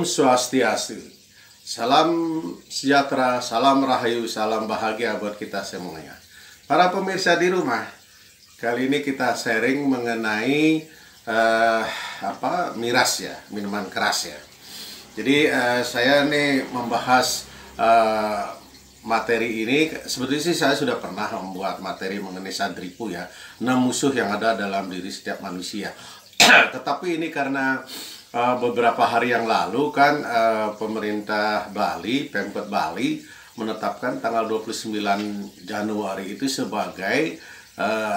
Swastiastu. Salam sejahtera, salam rahayu, salam bahagia buat kita semuanya. Para pemirsa di rumah, kali ini kita sharing mengenai miras ya, minuman keras ya. Jadi saya nih membahas materi ini. Sebetulnya sih saya sudah pernah membuat materi mengenai Sadripu ya, 6 musuh yang ada dalam diri setiap manusia. Tetapi ini karena beberapa hari yang lalu kan pemerintah Bali, Pemkot Bali menetapkan tanggal 29 Januari itu sebagai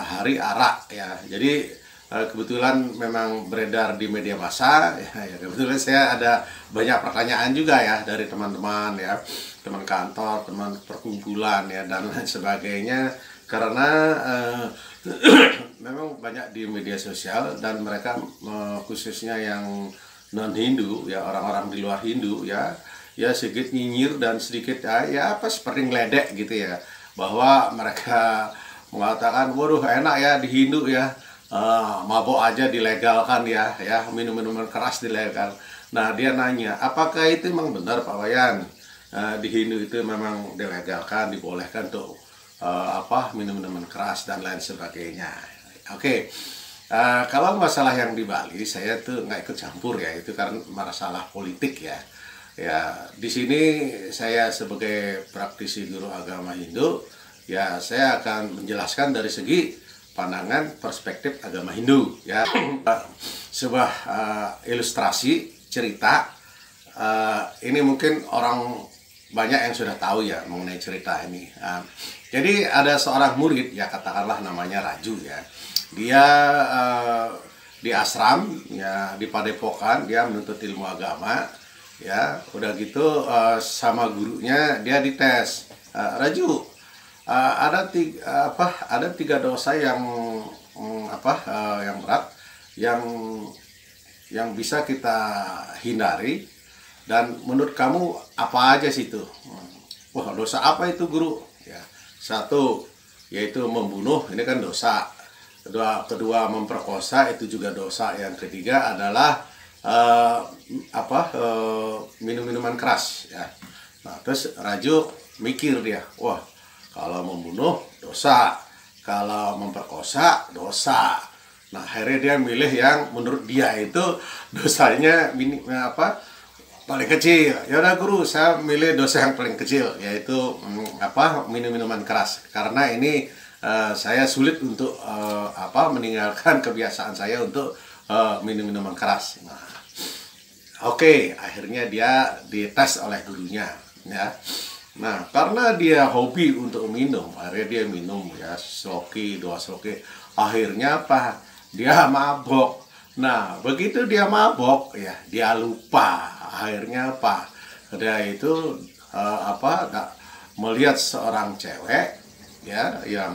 hari arak ya. Jadi kebetulan memang beredar di media massa ya, kebetulan saya ada banyak pertanyaan juga ya dari teman-teman ya, teman kantor, teman perkumpulan ya dan lain sebagainya, karena memang banyak di media sosial dan mereka khususnya yang non-Hindu ya, orang-orang di luar Hindu ya sedikit nyinyir dan sedikit seperti ngeledek gitu ya, bahwa mereka mengatakan waduh enak ya di Hindu ya, mabok aja dilegalkan ya minum-minuman keras dilegal. Nah dia nanya, apakah itu memang benar Pak Wayan, di Hindu itu memang dilegalkan, dibolehkan untuk minum-minuman keras dan lain sebagainya. Oke. Kalau masalah yang di Bali saya tuh nggak ikut campur ya, itu karena masalah politik ya. Ya di sini saya sebagai praktisi guru agama Hindu ya, saya akan menjelaskan dari segi pandangan perspektif agama Hindu ya. Sebuah ilustrasi cerita, ini mungkin orang banyak yang sudah tahu ya mengenai cerita ini. Jadi ada seorang murid ya, katakanlah namanya Raju ya. Dia di ashram ya, di padepokan, dia menuntut ilmu agama ya. Udah gitu sama gurunya dia dites, Raju, ada tiga dosa yang yang berat yang bisa kita hindari, dan menurut kamu apa aja sih itu? Wah, dosa apa itu guru? Ya, satu yaitu membunuh, ini kan dosa. Kedua memperkosa, itu juga dosa. Yang ketiga adalah minum-minuman keras ya. Nah terus Raju mikir dia, wah kalau membunuh dosa, kalau memperkosa dosa. Nah akhirnya dia milih yang menurut dia itu dosanya paling kecil. Ya udah guru, saya milih dosa yang paling kecil, yaitu minum-minuman keras, karena ini saya sulit untuk meninggalkan kebiasaan saya untuk minum-minuman keras. Nah, oke, akhirnya dia dites oleh gurunya ya. Nah, karena dia hobi untuk minum, akhirnya dia minum ya, sloki, 2 sloki. Akhirnya dia mabok. Nah, begitu dia mabok ya, dia lupa. Akhirnya dia itu melihat seorang cewek ya, yang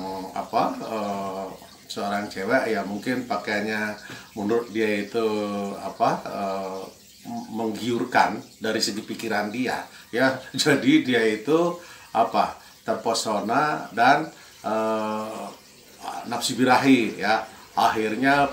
seorang cewek ya, mungkin pakaiannya menurut dia itu menggiurkan dari segi pikiran dia ya. Jadi dia itu terpesona dan nafsu birahi ya. Akhirnya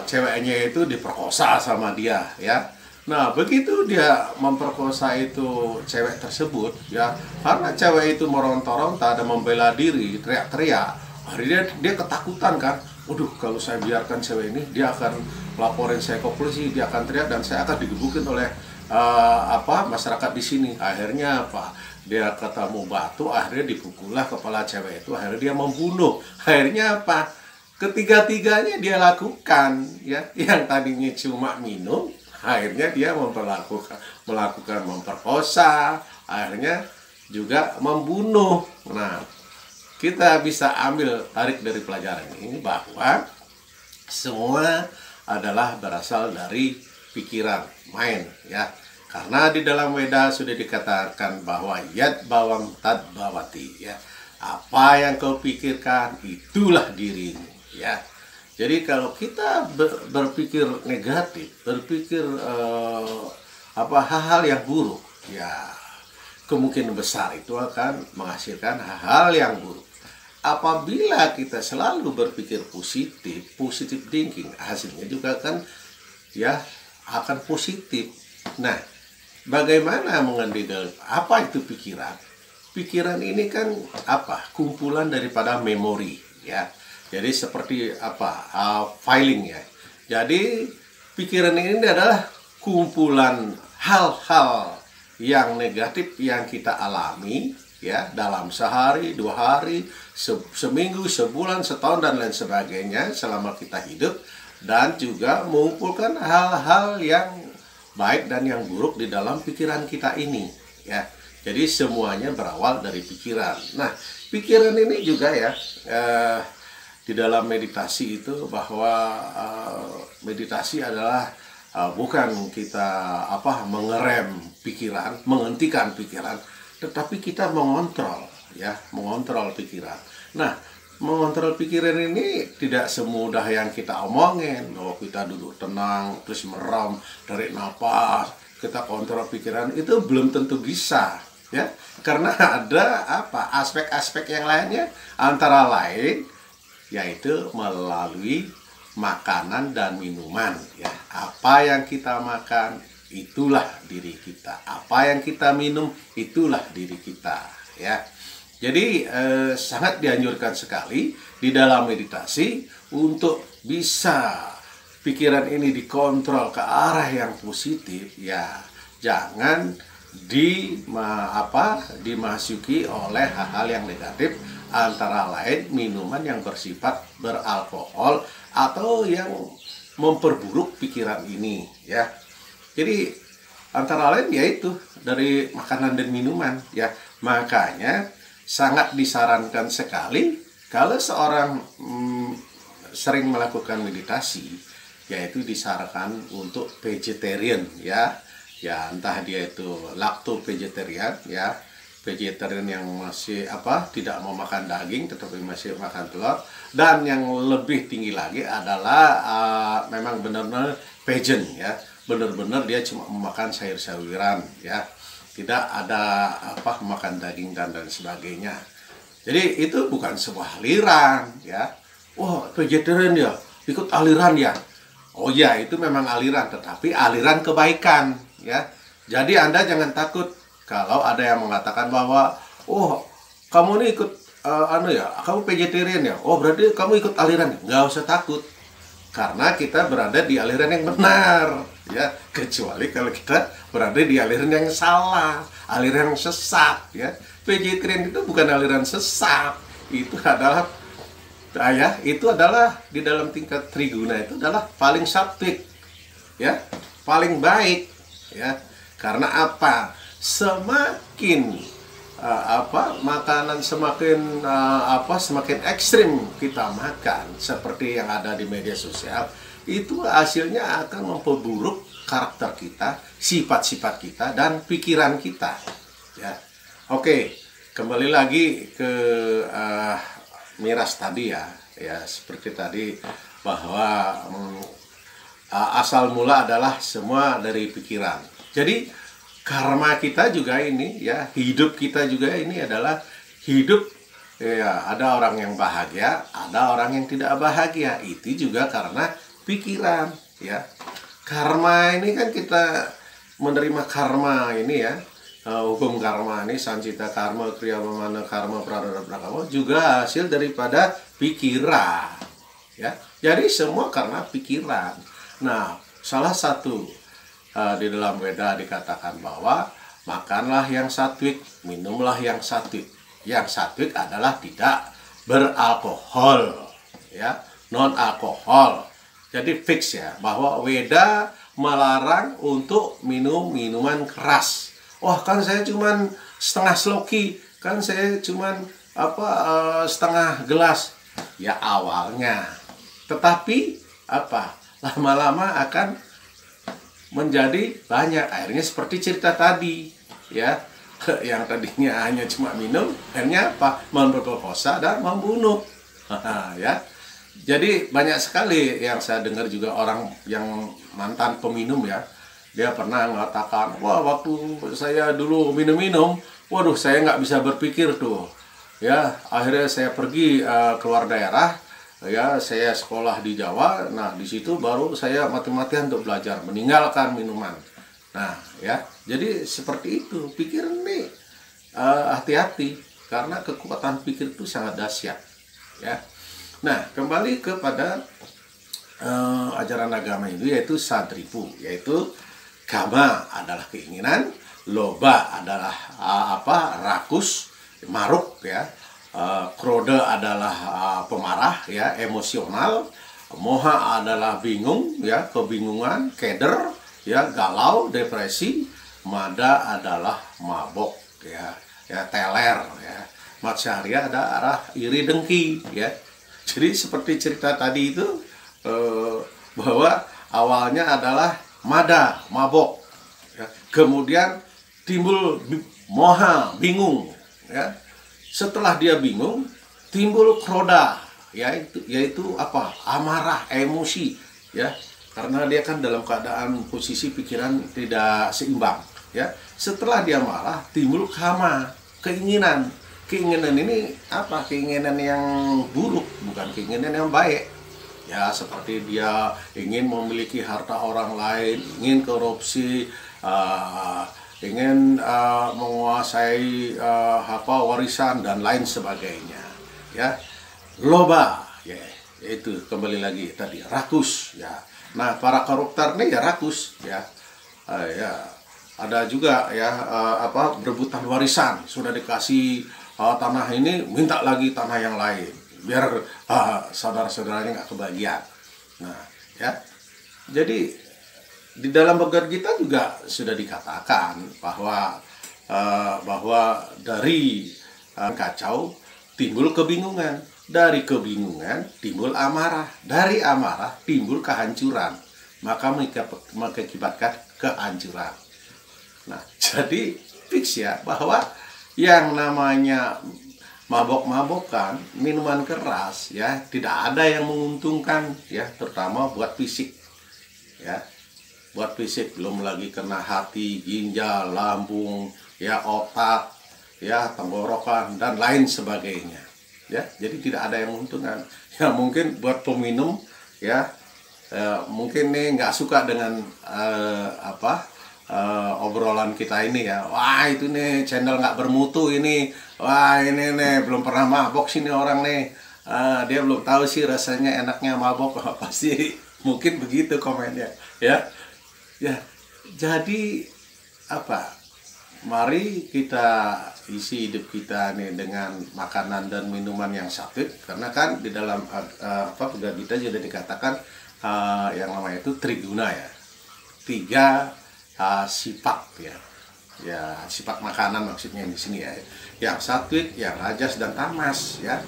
ceweknya itu diperkosa sama dia ya. Nah begitu dia memperkosa itu cewek tersebut ya, karena cewek itu meronta-ronta dan membela diri, teriak-teriak, akhirnya dia ketakutan kan. Waduh, kalau saya biarkan cewek ini, dia akan laporin saya ke polisi, dia akan teriak dan saya akan digebukin oleh masyarakat di sini. Akhirnya dia ketemu batu, akhirnya dipukullah kepala cewek itu, akhirnya dia membunuh. Akhirnya ketiga-tiganya dia lakukan ya, yang tadinya cuma minum, akhirnya dia melakukan memperkosa, akhirnya juga membunuh. Nah, kita bisa ambil tarik dari pelajaran ini bahwa semua adalah berasal dari pikiran, main ya. Karena di dalam Weda sudah dikatakan bahwa yad bawang tad bawati ya. Apa yang kau pikirkan itulah dirimu ya. Jadi kalau kita berpikir negatif, berpikir hal-hal yang buruk, ya kemungkinan besar itu akan menghasilkan hal-hal yang buruk. Apabila kita selalu berpikir positif thinking, hasilnya juga kan ya akan positif. Nah, bagaimana mengendalikan apa itu pikiran? Pikiran ini kan apa? Kumpulan daripada memori, ya. Jadi seperti apa? Filing, ya. Jadi pikiran ini adalah kumpulan hal-hal yang negatif yang kita alami, ya, dalam sehari, 2 hari, seminggu, sebulan, setahun, dan lain sebagainya selama kita hidup, dan juga mengumpulkan hal-hal yang baik dan yang buruk di dalam pikiran kita ini, ya. Jadi semuanya berawal dari pikiran. Nah, pikiran ini juga, ya, di dalam meditasi itu bahwa meditasi adalah bukan kita mengerem pikiran, menghentikan pikiran, tetapi kita mengontrol, ya, mengontrol pikiran. Nah, mengontrol pikiran ini tidak semudah yang kita omongin. Oh, kita duduk tenang, terus merem, tarik nafas, kita kontrol pikiran, itu belum tentu bisa, ya. Karena ada aspek-aspek yang lainnya, antara lain yaitu melalui makanan dan minuman, ya. Apa yang kita makan, itulah diri kita. Apa yang kita minum, itulah diri kita, ya. Jadi sangat dianjurkan sekali di dalam meditasi untuk bisa pikiran ini dikontrol ke arah yang positif, ya. Jangan dimasuki oleh hal-hal yang negatif, antara lain minuman yang bersifat beralkohol atau yang memperburuk pikiran ini, ya. Jadi antara lain yaitu dari makanan dan minuman, ya. Makanya sangat disarankan sekali kalau seorang sering melakukan meditasi, yaitu disarankan untuk vegetarian, ya. Ya, entah dia itu lacto vegetarian, ya, vegetarian yang masih tidak mau makan daging tetapi masih makan telur, dan yang lebih tinggi lagi adalah memang benar-benar vegan, ya, benar-benar dia cuma memakan sayur-sayuran, ya, tidak ada makan daging dan sebagainya. Jadi itu bukan sebuah aliran, ya. Wah, vegetarian ya, ikut aliran ya. Oh ya, itu memang aliran, tetapi aliran kebaikan, ya. Jadi Anda jangan takut kalau ada yang mengatakan bahwa, oh, kamu ini ikut kamu vegetarian ya, oh berarti kamu ikut aliran. Nggak usah takut, karena kita berada di aliran yang benar, ya. Kecuali kalau kita berada di aliran yang salah, aliran yang sesat, ya. Vegetarian itu bukan aliran sesat, itu adalah di dalam tingkat triguna itu adalah paling sattwik, ya, paling baik, ya. Karena apa? Semakin makanan semakin ekstrim kita makan, seperti yang ada di media sosial, itu hasilnya akan memperburuk karakter kita, sifat-sifat kita, dan pikiran kita, ya. Oke, kembali lagi ke miras tadi, ya, seperti tadi bahwa asal mula adalah semua dari pikiran. Jadi karma kita juga ini, ya, hidup kita juga ini adalah hidup, ya, ada orang yang bahagia, ada orang yang tidak bahagia. Itu juga karena pikiran, ya. Karma ini kan kita menerima karma ini, ya. Hukum karma ini, sancita karma, kriya pamana karma, prarabdha karma, juga hasil daripada pikiran, ya. Jadi semua karena pikiran. Nah, salah satu di dalam Weda dikatakan bahwa makanlah yang satwik, minumlah yang satwik. Yang satwik adalah tidak beralkohol, ya, non alkohol. Jadi fix, ya, bahwa Weda melarang untuk minum minuman keras. Wah, kan saya cuman setengah sloki, kan saya cuman setengah gelas. Ya, awalnya. Tetapi lama-lama akan menjadi banyak. Akhirnya seperti cerita tadi, ya, yang tadinya hanya cuma minum, akhirnya memperkosa dan membunuh. Ya. Jadi banyak sekali yang saya dengar juga orang yang mantan peminum, ya. Dia pernah mengatakan, wah, waktu saya dulu minum-minum, waduh, saya nggak bisa berpikir tuh, ya. Akhirnya saya pergi keluar daerah, ya, saya sekolah di Jawa. Nah, di situ baru saya mati-matian untuk belajar meninggalkan minuman. Nah, ya, jadi seperti itu. Pikir nih, hati-hati karena kekuatan pikir itu sangat dahsyat, ya. Nah, kembali kepada ajaran agama Hindu, yaitu sadripu, yaitu kama adalah keinginan, loba adalah rakus, maruk, ya, kroda adalah pemarah, ya, emosional, moha adalah bingung, ya, kebingungan, keder, ya, galau, depresi, mada adalah mabok, ya, teler, ya, matsarya ada arah iri dengki, ya. Jadi seperti cerita tadi itu, bahwa awalnya adalah mada, mabok, ya. Kemudian timbul moha, bingung, ya. Setelah dia bingung, timbul kroda, yaitu apa? Amarah, emosi, ya. Karena dia kan dalam keadaan posisi pikiran tidak seimbang, ya. Setelah dia marah, timbul kama, keinginan. Keinginan ini apa? Keinginan yang buruk, bukan keinginan yang baik. Ya, seperti dia ingin memiliki harta orang lain, ingin korupsi, ingin menguasai warisan dan lain sebagainya, ya. Loba, ya, itu kembali lagi tadi rakus, ya. Nah, para koruptor nih ya rakus, ya. Ya, ada juga ya berebutan warisan, sudah dikasih tanah ini, minta lagi tanah yang lain biar saudara-saudaranya nggak kebagian. Nah, ya, jadi di dalam Bhagavad Gita juga sudah dikatakan bahwa dari kacau timbul kebingungan, dari kebingungan timbul amarah, dari amarah timbul kehancuran, maka mengakibatkan kehancuran. Nah, jadi fix ya bahwa yang namanya mabok-mabokan, minuman keras, ya, tidak ada yang menguntungkan, ya, terutama buat fisik, ya, buat fisik, belum lagi kena hati, ginjal, lambung, ya, otak, ya, tenggorokan dan lain sebagainya, ya. Jadi tidak ada yang menguntungkan. Ya, mungkin buat peminum, ya, mungkin nih nggak suka dengan obrolan kita ini, ya. Wah, itu nih channel nggak bermutu ini. Wah, ini nih belum pernah mabok sini orang nih. Dia belum tahu sih rasanya enaknya mabok. Pasti mungkin begitu komennya, ya. Ya, jadi apa? Mari kita isi hidup kita nih dengan makanan dan minuman yang satvik, karena kan di dalam Bhagavad Gita juga dikatakan yang namanya itu triguna, ya. 3 sifat, ya, sifat makanan maksudnya di sini, ya, yang satvik, yang rajas dan tamas, ya.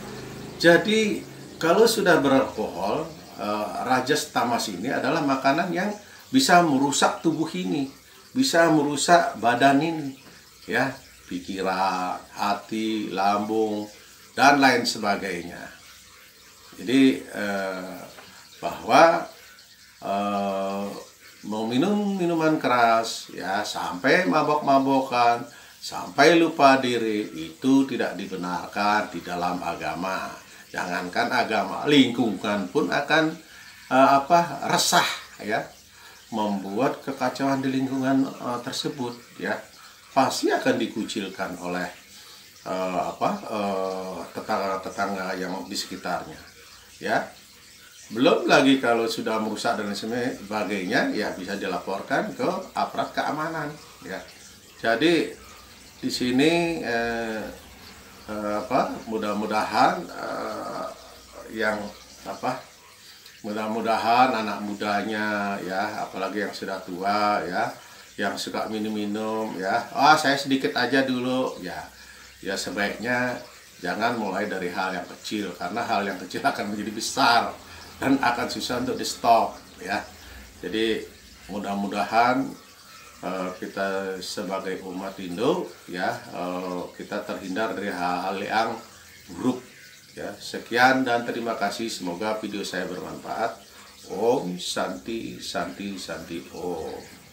Jadi kalau sudah beralkohol, rajas tamas ini adalah makanan yang bisa merusak tubuh ini, bisa merusak badan ini, ya, pikiran, hati, lambung dan lain sebagainya. Jadi bahwa mau minum minuman keras, ya, sampai mabok-mabokan, sampai lupa diri, itu tidak dibenarkan di dalam agama. Jangankan agama, lingkungan pun akan resah, ya, membuat kekacauan di lingkungan tersebut, ya, pasti akan dikucilkan oleh tetangga-tetangga yang di sekitarnya, ya. Belum lagi kalau sudah merusak dan sebagainya, ya, bisa dilaporkan ke aparat keamanan, ya. Jadi di sini mudah-mudahan mudah-mudahan anak mudanya, ya, apalagi yang sudah tua, ya, yang suka minum-minum, ya, saya sedikit aja dulu, ya sebaiknya jangan mulai dari hal yang kecil, karena hal yang kecil akan menjadi besar dan akan susah untuk di stop, ya. Jadi mudah-mudahan kita sebagai umat Hindu, ya, kita terhindar dari hal-hal yang buruk, ya. Sekian dan terima kasih, semoga video saya bermanfaat. Om Santi Santi Santi Om.